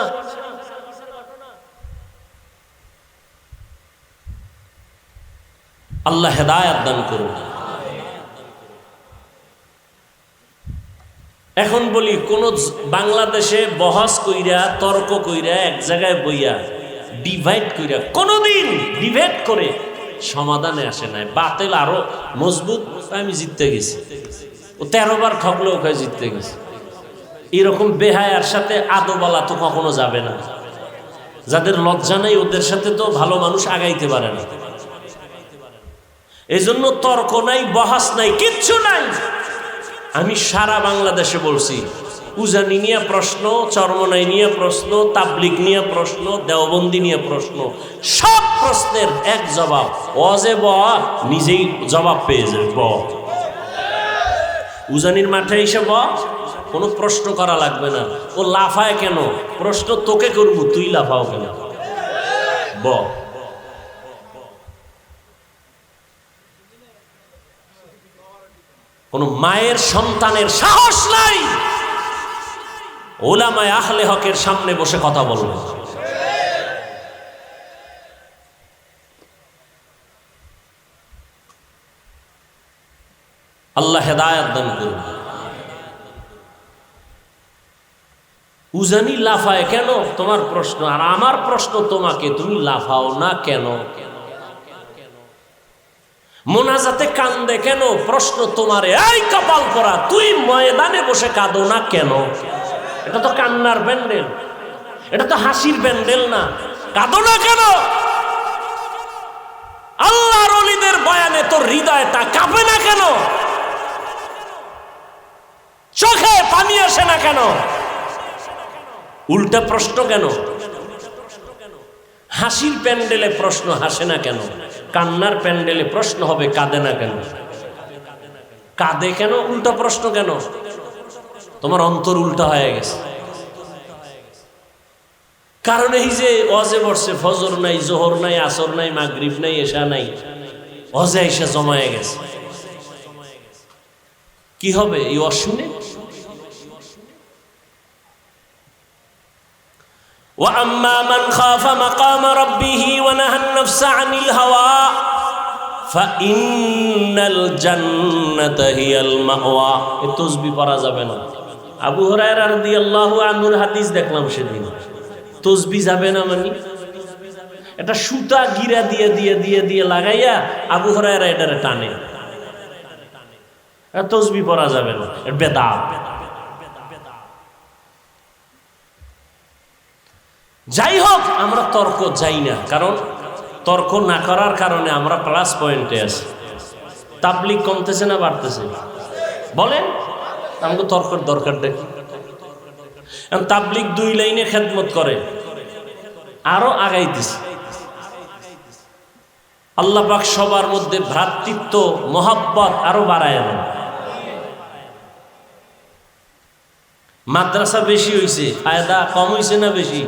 আল্লাহ হেদায়েত দান করুন। এখন বলি, কোন বাংলাদেশে বহস কইরা, তর্ক কইরা, এক জায়গায় বইয়া ডিভাইড কইরা কোনদিন ডিবেট করে সমাধানে আসে নাই। বাতিল আরো মজবুত, আমি জিততে গেছি। ও 13 বার ঠকলেও ওখানে জিততে গেছে। এরকম বেহায়ার সাথে আদবালা তো কখনো যাবে না। যাদের লজ্জা নাই ওদের সাথে তো ভালো মানুষ আগাইতে পারে না। এই জন্য তর্ক নাই, বহাস নাই, কিচ্ছু নাই। আমি সারা বাংলাদেশে বলছি, উজানি নিয়ে প্রশ্ন, চরমনাই নিয়ে প্রশ্ন, তাবলিগ নিয়ে প্রশ্ন, দেওবন্দি নিয়ে প্রশ্ন, সব প্রশ্নের এক জবাব, ওয়াজে ব নিজেই জবাব পেয়ে যাবে। ব উজানির মাঠে এসে ব, কোনো প্রশ্ন করা লাগবে না। ও লাফায় কেন? প্রশ্ন তোকে করবো, তুই লাফাও কেন? ব কোন মায়ের সন্তানের সাহস নাই উলামায়ে আহলে হকের সামনে বসে কথা বলবে। আল্লাহ হেদায়েত দান করুন। উজানি লাফায় কেন? তোমার প্রশ্ন। আর আমার প্রশ্ন তোমাকে, তুমি লাফাও না কেন? মোনাজাতে কান্দে কেন? প্রশ্ন তোমারে। এই কপাল পরা, তুই ময়দানে বসে কাঁদো না কেন? এটা তো কান্নার প্যান্ডেল, এটা তো হাসির প্যান্ডেল না। কাঁদো না কেন? আল্লাহর ওলিদের বয়ানে তোর হৃদয়টা কাঁপে না কেন? চোখে পানি আসে না কেন? উল্টা প্রশ্ন কেন? হাসির প্যান্ডেলে প্রশ্ন হাসে না কেন? কান্নার প্যান্ডেলে প্রশ্ন হবে কাঁদে না কেন? কাঁদে কেন? উল্টা প্রশ্ন কেন? তোমার অন্তর উল্টা হয়ে গেছে। কারণ এই যে ওয়াজে বসছে, ফজর নাই, জোহর নাই, আসর নাই, মাগরিব নাই, এশা নাই, ওয়াজে এসে জমায়ে গেছে। কি হবে এই ওয়াজ শুনে? وَأَمَّا مَنْ خَافَ مَقَامَ رَبِّهِ وَنَهَى النَّفْسَ عَنِ الْهَوَى فَإِنَّ الْجَنَّةَ هِيَ الْمَأْوَى। এ তাসবিহ পড়া যাবে না। আবু হুরায়রা রাদিয়াল্লাহু আনহুর হাদিস দেখলাম সেদিন। তাসবিহ যাবে না মানে এটা সুতা গিরা দিয়ে দিয়ে দিয়ে দিয়ে লাগাইয়া আবু হুরায়রা এটারে টানে। তাসবিহ পড়া যাবে না, এটা বেদাত। যাই হোক, আমরা তর্ক যাই না, কারণ তর্ক না করার কারণে আমরা প্লাস পয়েন্টে আছি। তাবলিগ কমতেছে না বাড়তেছে? বলেন, আমাকে তর্কের দরকার দেখি। তাবলিগ 2 লাইনে খেদমত করে, আরো আগাইতেছে। আল্লাহ পাক সবার মধ্যে ভ্রাতৃত্ব মহব্বত আরো বাড়ায় দেন। মাদ্রাসা বেশি হইছে, ফায়দা কম হইছে না বেশি?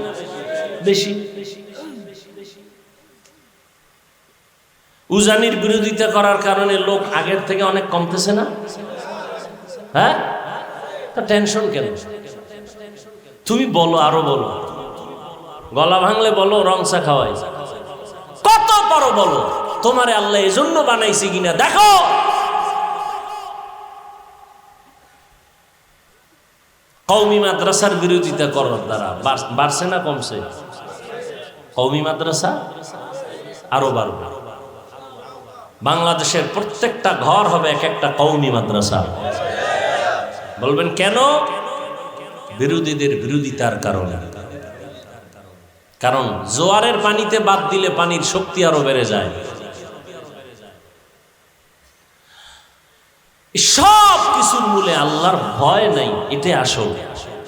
বেশি। উজানির বিরোধিতা করার কারণে লোক আগের থেকে অনেক কমতেছে না? হ্যাঁ, তা টেনশন কেন? তুমি বলো, আরো বলো। গলা ভাঙলে বলো, রংসা খাওয়াই, কত বড় বলো। তোমারে আল্লাহ এজন্য বানাইছে কিনা দেখো। কওমি মাদ্রাসার বিরোধিতা করার দ্বারা বাড়ছে না কমছে? কওমি মাদ্রাসা আরো বাড়বে। বাংলাদেশের প্রত্যেকটা ঘর হবে এক একটা কওমি মাদ্রাসা। বলবেন কেন? বিরোধীদের বিরোধিতার কারণে। কারণ জোয়ারের পানিতে বাদ দিলে পানির শক্তি আরো বেড়ে যায়। সব কিছুর মূলে আল্লাহর ভয় নাই, এটা আসল।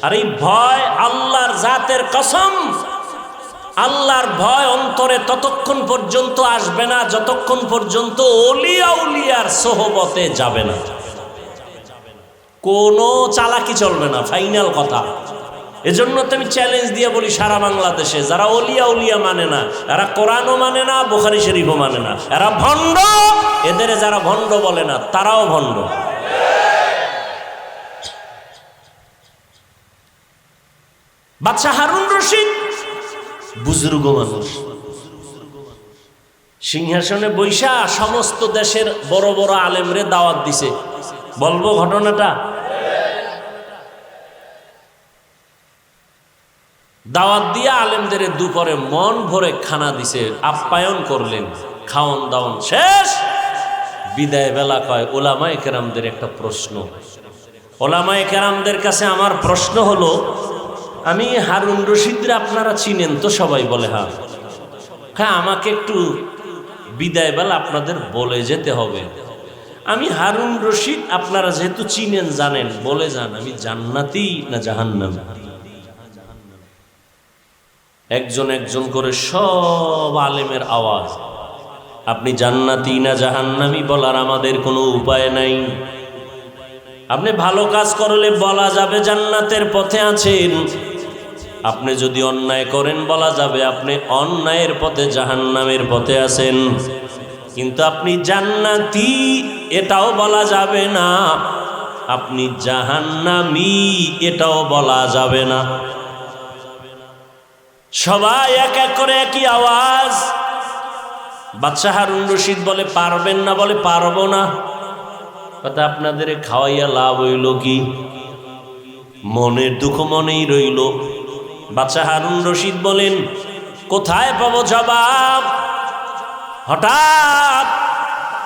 আর এই ভয় আল্লাহর জাতের কসম, আল্লাহর ভয় অন্তরে ততক্ষণ পর্যন্ত আসবে না যতক্ষণ পর্যন্ত ওলিয়া উলিয়ার সোহবতে যাবে না। কোনো চালাকি চলবে না, ফাইনাল কথা। এজন্য তো আমি চ্যালেঞ্জ দিয়ে বলি, সারা বাংলাদেশে যারা ওলিয়া উলিয়া মানে না, এরা কোরআনও মানে না, বুখারী শরীফও মানে না, এরা ভণ্ড। এদের যারা ভণ্ড বলে না, তারাও ভণ্ড। বাদশাহ হারুন রশিদ বুজুর্গ মানুষ, সিংহাসনে বৈশা সমস্ত দেশের বড় বড় আলেমরে দাওয়াত দিছে। বলবো ঘটনাটা? দাওয়াত দিয়ে আলেমদের দুপুরে মন ভরে খানা দিছে, আপ্যায়ন করলেন, খাওয়ন দাওয়ন শেষ। বিদায় বেলা কয়, ওলামায়ে কেরামদের একটা প্রশ্ন। ওলামায়ে কেরামদের কাছে আমার প্রশ্ন হলো, আমি হারুন রশিদরে আপনারা চিনেন তো? সবাই বলে হ্যাঁ। হ্যাঁ, আমাকে একটু বিদায় বেলা আপনাদের বলে যেতে হবে, আমি হারুন রশিদ, আপনারা যেহেতু চিনেন জানেন, বলে যান আমি জান্নাতি না জাহান্নামী। একজন একজন করে সব আলেমের আওয়াজ, আপনি জান্নাতি না জাহান্নামী বলার আমাদের কোনো উপায় নাই। আপনি ভালো কাজ করলে বলা যাবে জান্নাতের পথে আছেন, আপনি যদি অন্যায় করেন বলা যাবে আপনি অন্যায়ের পথে জাহান্নামের পথে আছেন। কিন্তু আপনি জান্নাতি এটাও বলা যাবে না, আপনি জাহান্নামী এটাও বলা যাবে না। সবাই এক এক করে একই আওয়াজ। বাদশাহ হারুন রশিদ বলে পারবেন না, বলে পারবো না। কথা আপনাদের খাওয়াইয়া লাভ হইল কি? মনের দুঃখ মনেই রইল। বাদশাহ হারুন রশিদ বলেন কোথায় পাবো জবাব? হঠাৎ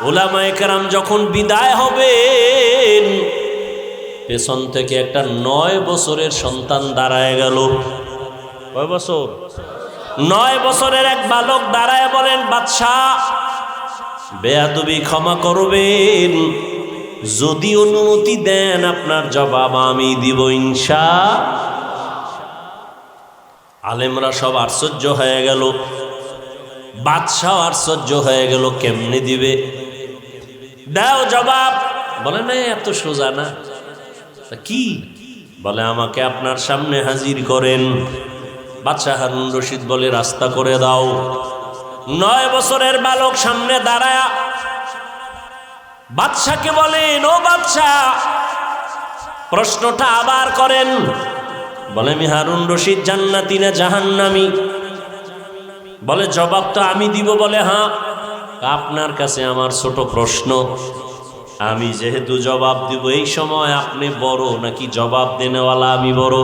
উলামায়ে কেরাম যখন বিদায় হবেন, পেছন থেকে একটা 9 বছরের সন্তান দাঁড়ায় গেল। কয় বছর? 9 বছরের এক বালক দাঁড়ায় বলেন বাদশাহ বেয়াদবি ক্ষমা করবেন, যদি অনুমতি দেন আপনার জবাব আমি দিব ইনশাআল্লাহ। আলেমরা সব আশ্চর্য হয়ে গেল, বাদশাহ আশ্চর্য হয়ে গেল, কেমনে দিবে? দাও জবাব। বলে না এত সোজা না। কি? বলে আমাকে আপনার সামনে হাজির করেন। বাদশাহ হারুন রশিদ বলে রাস্তা করে দাও। 9 বছরের বালক সামনে দাঁড়ায়া বাদশাকে বলেন ও বাদশাহ প্রশ্নটা আবার করেন। বলে আমি হারুন রশিদ জান্নাতি না জাহান্নামী? বলে জবাব তো আমি দিব। বলে হ্যাঁ, আপনার কাছে আমার ছোট প্রশ্ন, আমি যেহেতু জবাব দিব এই সময় আপনি বড় নাকি জবাব দেনেওয়ালা আমি বড়?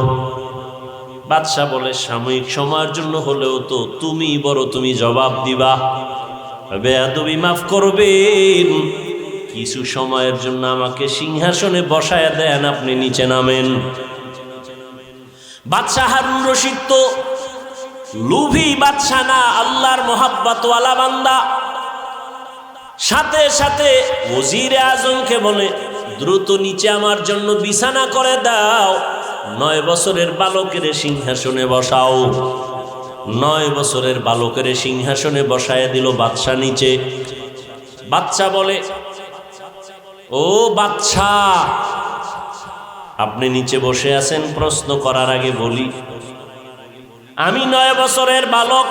বাদশাহ বলে সাময়িক সময়ের জন্য হলেও তো তুমি বড়, তুমি জবাব দিবা। বেয়াদবি মাফ করবেন, কিছু সময়ের জন্য আমাকে সিংহাসনে বসায় দেন, আপনি নিচে নামেন। বাদশাহ হারুন রশিদ তো লুভি বাদশাহ না, আল্লাহর মোহাব্বতওয়ালা বান্দা। সাথে সাথে ওজিরে আজমকে বলে দ্রুত নিচে আমার জন্য বিছানা করে দাও, 9 বছরের বালকের সিংহাসনে বসাও। 9 বছরের বালকের সিংহাসনে বসায় দিল বাদশাহ নিচে। বাদশাহ বলে ও বাদশাহ আপনি নিচে বসে আছেন, প্রশ্ন করার আগে বলি আমি 9 বছরের বালক,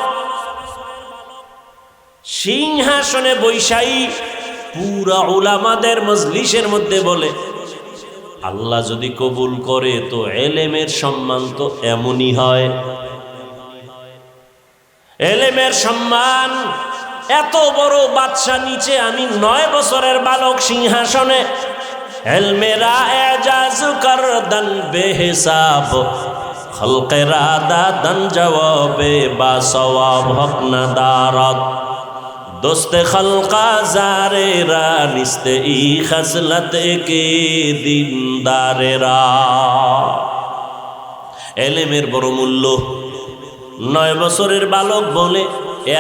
সিংহাসনে বৈশাই পুরা উলামাদের মজলিসের মধ্যে বলে আল্লাহ যদি কবুল করে তো এলেমের সম্মান তো এমনই হয়। এলেমের সম্মান এত বড় বাদশাহ নিচে, আমি 9 বছরের বালক সিংহাসনে। এলমেরা এজাজ করদন বেহিসাব, খলকেরা দাদন জবাবে বা সওয়াব হক না দারত, দোস্তে খলকা জারেরা নিস্তে ই খসলত কে দিনদারেরা। এলেমের বড় মূল্য। 9 বছরের বালক বলে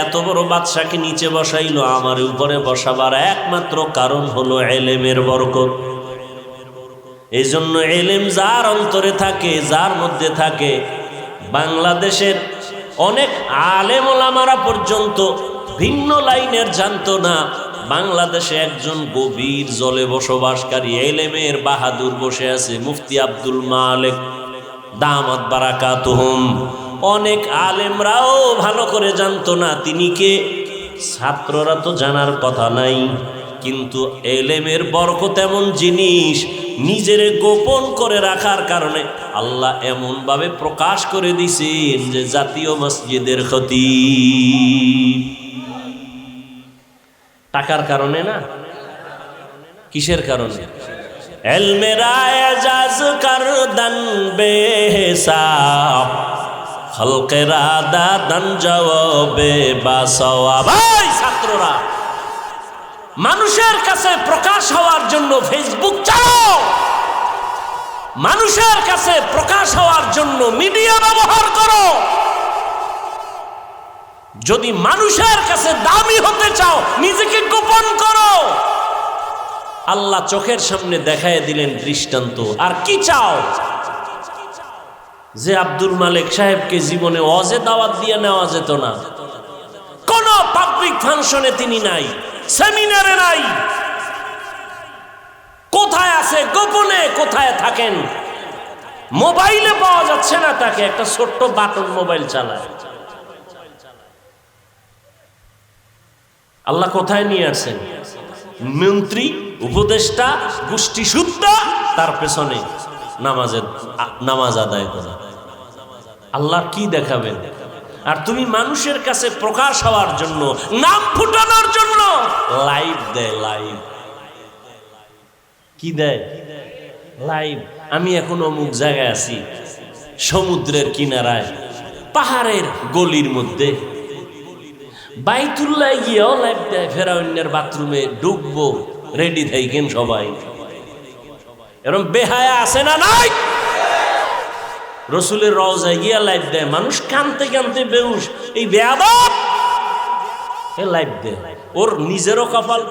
এত বড় বাদশাকে নিচে বসাইলো, আমার উপরে বসাবার একমাত্র কারণ হলো এলেমের বরকত। এই জন্য এলেম যার অন্তরে থাকে, যার মধ্যে থাকে, বাংলাদেশের অনেক আলেম ওলামারা পর্যন্ত ভিন্ন লাইনের জানতো না। বাংলাদেশে একজন গভীর জলে বসবাসকারী এলেমের বাহাদুর বসে আছে, মুফতি আব্দুল মালেক দামাত বারাকাতুহুম। অনেক আলেমরাও ভালো করে জানতো না তিনি কে, ছাত্ররা তো জানার কথা নাই। কিন্তু এলেমের বরকত এমন জিনিস, নিজের গোপন করে রাখার কারণে আল্লাহ এমনভাবে প্রকাশ করে দিছেন যে জাতীয় মসজিদের খতিব। টাকার কারণে না, কিসের কারণে? এলমেরা এজাজ করদন বেহিসাব, খলকেরা দাদন জবাবে বা সওয়াব। ভাই ছাত্ররা, মানুষের কাছে প্রকাশ হওয়ার জন্য ফেসবুক চালাও, মানুষের কাছে প্রকাশ হওয়ার জন্য মিডিয়া ব্যবহার করো। যদি মানুষের কাছে দামি হতে চাও নিজেকে গোপন করো। আল্লাহ চোখের সামনে দেখায় দিলেন দৃষ্টান্ত। আর কি চাও? যে আব্দুল মালিক সাহেবকে জীবনে ওয়াজে দাওয়াত দিয়ে নেওয়া যেত না, কোন পাবলিক ফাংশনে তিনি নাই, সেমিনারে নাই, কোথায় আছে গোপনে, কোথায় থাকেন, মোবাইলে পাওয়া যাচ্ছে না তাকে, একটা ছোট্ট বাটন মোবাইল চালায়। আল্লাহ কোথায় নিয়ে আসছেন? মন্ত্রী, উপদেষ্টা, গোষ্ঠী সুদ্ধা, তার পেছনে নামাজ আদায় করা। আল্লাহ কি দেখাবেন? আর তুমি মানুষের কাছে প্রকাশ হওয়ার জন্য, নাম ফুটানোর জন্য লাইভ দেয়। লাইভ কি দেয়? লাইভ। আমি এখন অমুক জায়গায় আছি, সমুদ্রের কিনারায়, পাহাড়ের গলির মধ্যে, বাইতুল্লাহ গিয়েও লাইভ দেয়। ফেরাউনের বাথরুমে ঢুকবো, রেডি থাকেন সবাই। এরকম বেহায়া আছে না নাই? রসুলের রওজায় গিয়া লাইভ দেয়, মানুষ কানতে কানতে বেহুশ। এই বেয়াদব এ লাইভ দেয়, ওর নিজেরও কপাল